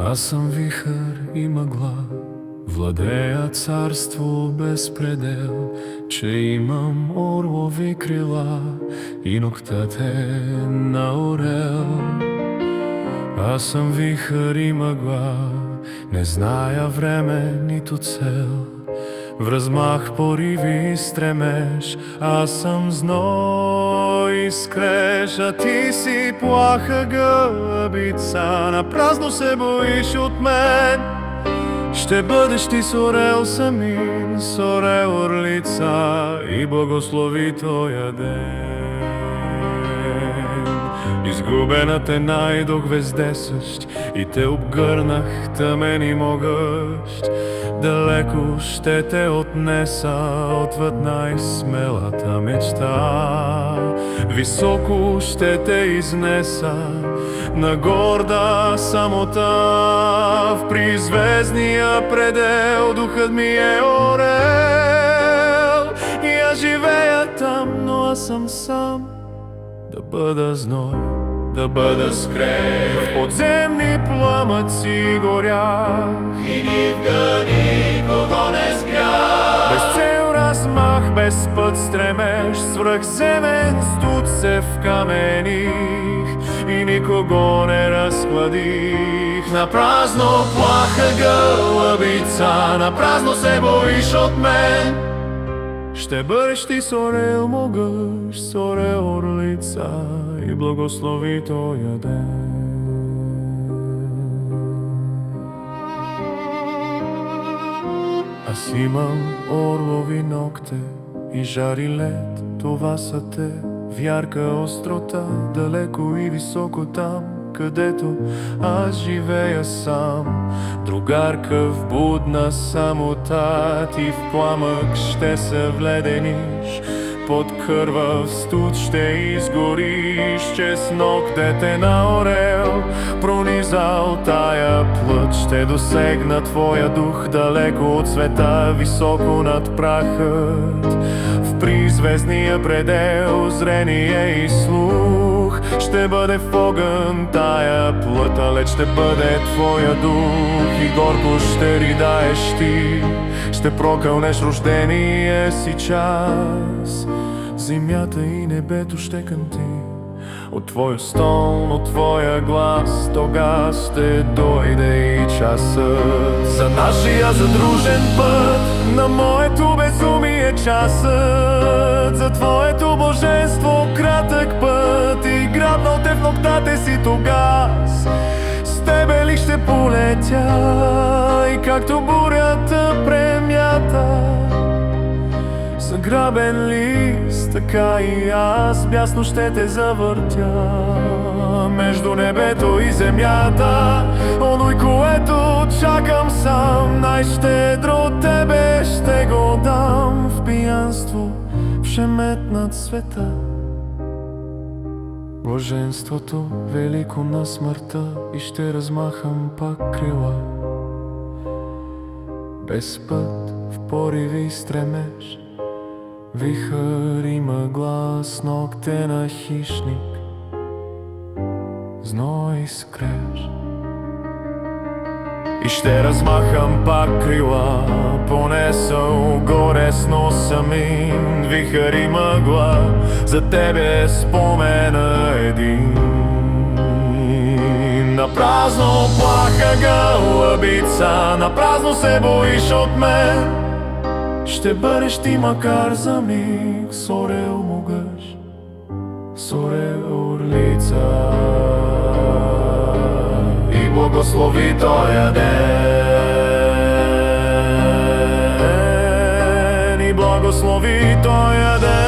Аз съм вихър и мъгла, владея царство без предел, че имам орлови крила и нокът е на орел. Аз съм вихър и мъгла, не зная време нито цел. В размах, пориви и стремеж, аз съм зной и скреж, а ти си плаха гъбица, напразно се боиш от мен. Ще бъдеш ти с орел самин, с орел орлица и благослови тоя ден. Изгубена те найдох вездесъщ и те обгърнах тъмен и могъщ. Далеко ще те отнеса отвъд най-смелата мечта. Високо ще те изнеса на горда самота. В призвездния предел духът ми е орел и аз живея там, но аз съм сам. Да бъда зной, да бъда скреп, в подземни пламъци горях и никога никого не спрях. Без цел размах, без път стремеж, свръхземен студ се вкамених и никого не разхладих. Напразно плаха гълъбица, напразно се боиш от мен. Ще бъдеш ти с орел могъщ, с орел орлица и благослови тоя ден. Аз имам орлови ногте и жари лед, това са те. В ярка острота, далеко и високо там, където аз живея сам. Другарка в будна самота, ти в пламък ще се вледениш, под кървав студ ще изгориш, че с ногтете на орел пронизал тая плът. Ще досегна твоя дух далеко от света, високо над прахът. В призвездния предел зрение и слух ще бъде в огън тая плът, далеч ще бъде твоя дух и горко ще ридаеш ти. Ще прокълнеш рождения си час, земята и небето ще кънти от твоя стон, от твоя глас. Тога ще дойде и часът за нашия задружен път, на моето безумие часът, за твоето божество кратък път и грабнал те в ногтате си тогас. С тебе ли ще полетя и както бурята премята заграбен лист, така и аз бясно ще те завъртя между небето и земята. Онуй, което чакам сам, най-щедро от тебе ще го дам в пиянство, в шемет над света. Блаженството велико на смъртта и ще размахам пак крила. Без път в пориви и стремеж, вихър и мъгла с ногте на хищник, зной и скреж. И ще размахам пак крила, понесъл горе с носа ми. Вихър и мъгла, за тебе спомена един. Напразно плаха гълъбица, напразно се боиш от мен. Ще бъдеш ти макар за миг с орел могъщ, с орел орлица и благослови тоя ден, и благослови тоя ден.